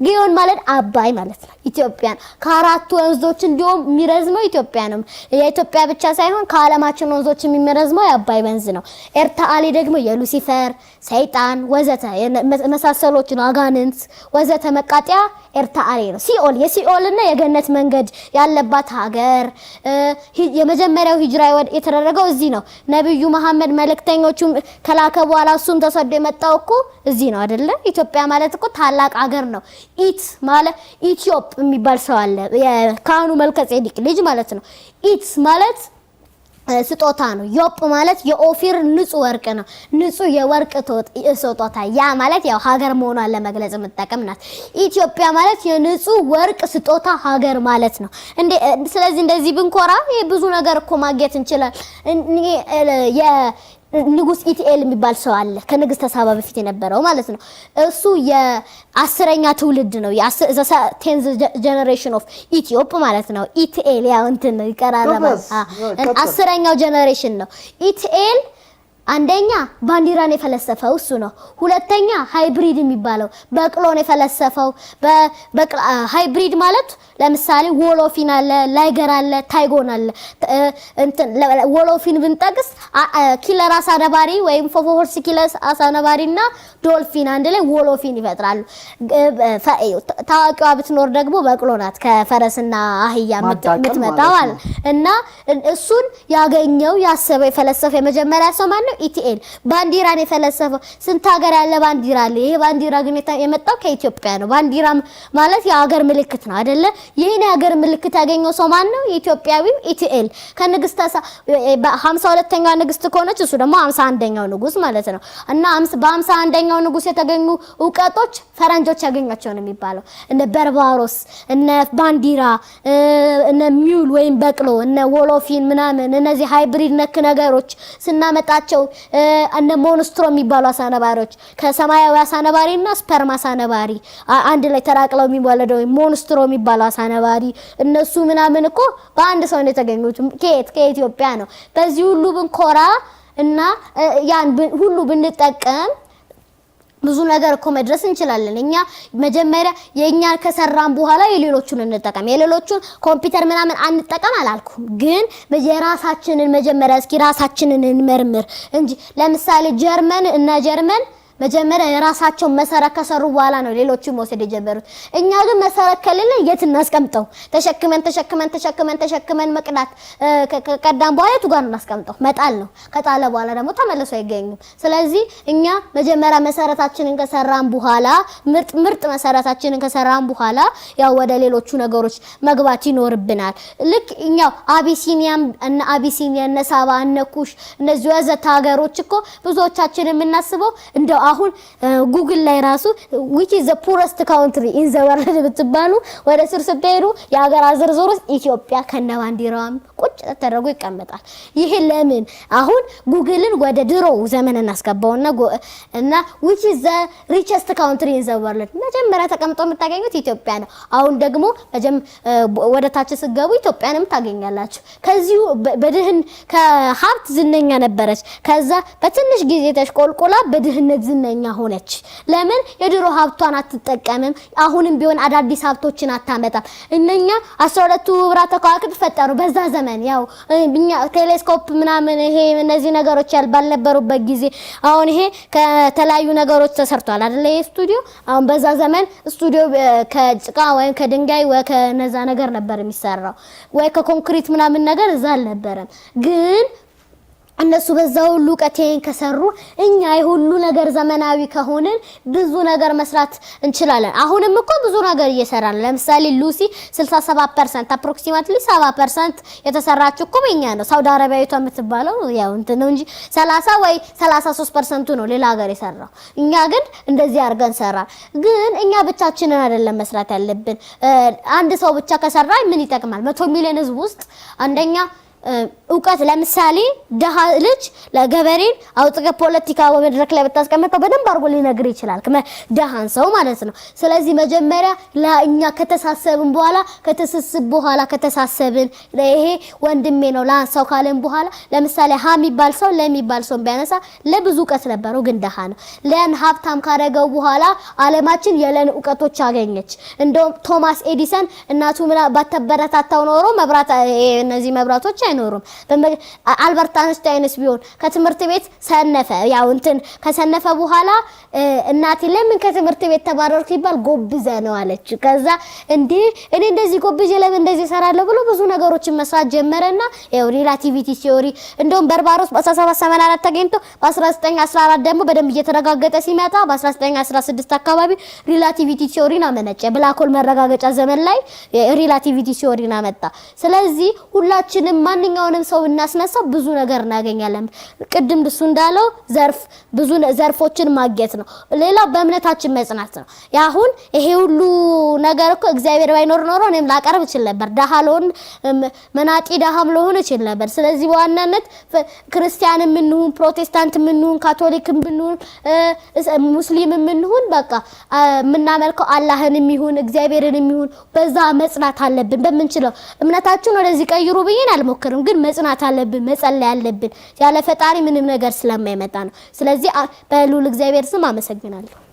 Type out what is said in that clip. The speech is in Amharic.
ጊዮን ማለት አባይ ማለት ነው ኢትዮጵያን ከአራቱ ወንዞች እንዲሁም የሚረዝመው ኢትዮጵያ ነው የኢትዮጵያ ብቻ ሳይሆን ከዓለማችን ወንዞች የሚረዝመው የአባይ ወንዝ ነው ኤርታሌ ደግሞ የሉሲፈር ሰይጣን ወዘተ መሳሰሎች ነው አጋንንት ወዘተ መቃጠያ ኤርታሌ ነው ሲኦል የሲኦልና የገነት መንገድ ያለባት ሀገር የመጀመሪያው ሂጅራ የተደረገው እዚህ ነው ነብዩ መሐመድ መልእክተኞቹም ከላከ በኋላ እሱም ተሰዶ የመጣው እኮ እዚህ ነው አይደለ ኢትዮጵያ ማለት እኮ ታላቅ ሀገር ነው ኢት ማለት ኢትዮጵ የሚባል ሰው አለ የካህኑ መልከጼዴቅ ልጅ ማለት ነው ኢት ማለት ስጦታ ነው ዮፕ ማለት የኦፊር ንጹህ ወርቅ ነው ንጹህ የወርቅ ስጦታ ያ ማለት ያው ሀገር መሆኗን ለመግለጽ መጠቀምናት ኢትዮጵያ ማለት የንጹህ ወርቅ ስጦታ ሀገር ማለት ነው እንዴ ስለዚህ እንደዚህ ብንኮራ ብዙ ነገር እኮ ማግኘት እንችላለን ንጉስ ኢቲኤል የሚባል ሰው አለ ከንግስተ ሳባ በፊት የነበረው ማለት ነው እሱ የአስረኛ ትውልድ ነው የ10th generation of ኢትዮጵ ማለት ነው ኢቲኤል ያው እንትን ይቀራረባል አስረኛው ጀነሬሽን ነው ኢቲኤል አንደኛ ባንዲራን የፈለሰፈው እሱ ነው ሁለተኛ ሃይብሪድ የሚባለው በቅሎን የፈለሰፈው ሃይብሪድ ማለት ለምሳሌ ወሎፊን አለ ላይገር አለ ታይጎን አለ እንትን ወሎፊን ብንጠቅስ ኪለር አሳነባሪ ወይም ፎፎርስ ኪለር አሳነባሪና ዶልፊን አንድ ላይ ወሎፊን ይፈጥራሉ ታዋቂዋ ብትኖር ደግሞ በቅሎ ናት ከፈረስና አህያ የምትመጣው እና እሱን ያገኘው ያሰበው የፈለሰፈው የመጀመሪያ ሰው ማን ነው ኢቲኤል ባንዲራን የፈለሰፈው ስንት ሀገር ያለ ባንዲራ አለ ይሄ ባንዲራ ግን የመጣው ከኢትዮጵያ ነው ባንዲራ ማለት የሀገር ምልክት ነው አይደለ ይሄን የሀገር ምልክት ያገኘው ሰው ማን ነው ኢትዮጵያዊው ኢቲኤል ከንግስተ 52ኛው ንግስት ከሆነች እሱ ደግሞ 51ኛው ንጉስ ማለት ነው እና በ51ኛው ንጉስ የተገኙ ዕውቀቶች ፈረንጆች ያገኛቸው ነው የሚባለው እነ በርባሮስ እነ ባንዲራ እነ ሚውል ወይም በቅሎ እነ ወሎፊን ምናምን እነዚህ ሃይብሪድ ነክ ነገሮች ስናመጣቸው እነ ሞንስትሮ የሚባሉ አሳነባሪዎች ከሰማያዊ አሳነባሪና ስፐርም አሳነባሪ አንድ ላይ ተራቅለው የሚወለደው ሞንስትሮ የሚባሉ አሳነባሪ እነሱ ምናምን እኮ በአንድ ሰው ነው የተገኙት ከኢትዮጵያ ነው በዚህ ሁሉ ብንኮራ እና ያን ሁሉ ብንጠቀም ብዙ ነገር እኮ መድረስ እንችላለን እኛ መጀመሪያ የኛ ከሰራን በኋላ የሌሎቹን እንጠቀም የሌሎቹን ኮምፒውተር ምናምን አንጠቀም አላልኩም ግን የራሳችንን መጀመሪያ እስኪ ራሳችንን እንመርምር እንጂ ለምሳሌ ጀርመን መጀመሪያ የራሳቸው መሰረት ከሰሩ በኋላ ነው ሌሎቹ መውሰድ የጀመሩት እኛ ግን መሰረት ከሌለ የት እናስቀምጠው ተሸክመን መቅዳት ከቀዳም በኋላ የቱ ጋር እናስቀምጠው መጣል ነው ከጣለ በኋላ ደግሞ ተመልሶ አይገኝም ስለዚህ እኛ መጀመሪያ መሰረታችንን ከሰራን በኋላ ምርጥ መሰረታችንን ከሰራን በኋላ ያው ወደ ሌሎቹ ነገሮች መግባት ይኖርብናል ልክ እኛው አቢሲኒያ እነ ሳባ እነ ኩሽ እነዚህ ወዘተ ሀገሮች እኮ ብዙዎቻችን የምናስበው እንደው አሁን ጉግል ላይ ራሱ which is the poorest country in the world ብትባሉ ወደ ስር ስትሄዱ የሀገር ዝርዝር ውስጥ ኢትዮጵያ ከነባንዲራውም ቁጭ ተደርጎ ይቀመጣል ይሄ ለምን አሁን ጉግልን ወደ ድሮ ዘመን እናስገባውና which is the richest country in the world መጀመሪያ ተቀምጦ የምታገኙት ኢትዮጵያ ነው አሁን ደግሞ ወደ ታች ሲገቡ ኢትዮጵያንም ታገኛላችሁ ከዚሁ በድህን ከሀብት ዝነኛ ነበረች ከዛ በትንሽ ጊዜ ተሽቆልቆላ በድህነት ዝነኛ ሆነች ለምን የድሮ ሀብቷን አትጠቀምም አሁንም ቢሆን አዳዲስ ሀብቶችን አታመጣም እነኛ 12ቱ ህብራተ ከዋክብት ፈጠሩ በዛ ዘመን ያው እኛ ቴሌስኮፕ ምናምን ይሄ እነዚህ ነገሮች ባልነበሩበት ጊዜ አሁን ይሄ ከተለያዩ ነገሮች ተሰርቷል አይደል ይሄ ስቱዲዮ አሁን በዛ ዘመን ስቱዲዮ ከጭቃ ወይ ከድንጋይ ወይ ከነዛ ነገር ነበር የሚሰራው ወይ ከኮንክሪት ምናምን ነገር እዛ አልነበረም ግን እነሱ በዛው ሁሉ ቀቴን ከሰሩ እኛ ሁሉ ነገር ዘመናዊ ከሆነን ብዙ ነገር መስራት እንችላለን አሁንም እኮ ብዙ ነገር እየሰራን ለምሳሌ ሉሲ 67% approximately 70% የተሰራችው እኮ በእኛ ነው ሳውዲ አረቢያዊቷ የምትባለው ያው እንትን ነው እንጂ 30 ወይ 33% ነው ሌላ ሀገር የሰራው እኛ ግን እንደዚህ አድርገን ሰራ ግን እኛ ብቻችንን አይደለም መስራት ያለብን አንድ ሰው ብቻ ከሰራ ምን ይጠቅማል 100 ሚሊዮን ህዝብ ውስጥ አንደኛ እውቀት ለምሳሌ ደሃ ልጅ ለገበሬን አውጥቀ ፖለቲካ ወመድረክ ላይ በታስቀምጠው በደንብ አርጎ ሊነግር ይችላል ደሃን ሰው ማለት ነው ስለዚህ መጀመሪያ ለኛ ከተሳሰብን በኋላ ከተሰስብ በኋላ ከተሳሰብን ይሄ ወንድሜ ነው ላንሳው ካለን በኋላ ለምሳሌ ሃሚባል ሰው ለሚባል ሰው ቢያነሳ ለብዙ እውቀት ነበረው ግን ደሃ ነው ለን ሀብታም ካረገው በኋላ ዓለማችን የለን እውቀቶች አገኘች እንደውም ቶማስ ኤዲሰን እናቱ ምና ባተበረታታው ኖሮ መብራት እነዚህ መብራቶች አይኖሩም አልበርት አንስታይንስ ቢሆን ከትምህርት ቤት ሰነፈ ያው እንትን ከሰነፈ በኋላ እናቴ ለምን ከትምህርት ቤት ተባረርኩ ይባል ጎብዘ ነው አለች ከዛ እንዴ እኔ እንደዚህ ጎብዘ ለምን እንደዚህ ሰራለሁ ብሎ ብዙ ነገሮችን መስራት ጀመረና ያው ሪላቲቪቲ ቲዮሪ እንደውም በርባሮስ በ1784 ተገኝቶ በ1914 ደግሞ በደንብ እየተረጋገጠ ሲመጣ በ1916 አካባቢ ሪላቲቪቲ ቲዮሪን አመነጨ ብላክ ሆል መረጋገጫ ዘመን ላይ ሪላቲቪቲ ቲዮሪን አመጣ ስለዚህ ሁላችንም ማንኛውንም ሰው እናስነሳ ብዙ ነገር እናገኛለን ቅድም እሱ እንዳለው ብዙ ዘርፎችን ማግኘት ነው ሌላው በእምነታችን መጽናት ነው ያሁን ይሄ ሁሉ ነገር እኮ እግዚአብሔር ባይኖር ኖሮ እኔም ላቀርብ ይችላል ነበር ዳሃሎን መናጢ ዳሃም ለሆነ ይችላል ነበር ስለዚህ በዋናነት ክርስቲያንም እንሁን ፕሮቴስታንትም እንሁን ካቶሊክም ብንሁን ሙስሊምም እንሁን በቃ ምናመልከው አላህንም ይሁን እግዚአብሔርንም ይሁን በዛ መጽናት አለብን በመንችለው እምነታችን ወደዚህ ቀይሩ ብዬን አልሞክርም ግን መጽናት አለብን መጸለይ አለብን ያለ ፈጣሪ ምንም ነገር ስለማይመጣ ነው ስለዚህ በሉል እግዚአብሔር ስም አመሰግናለሁ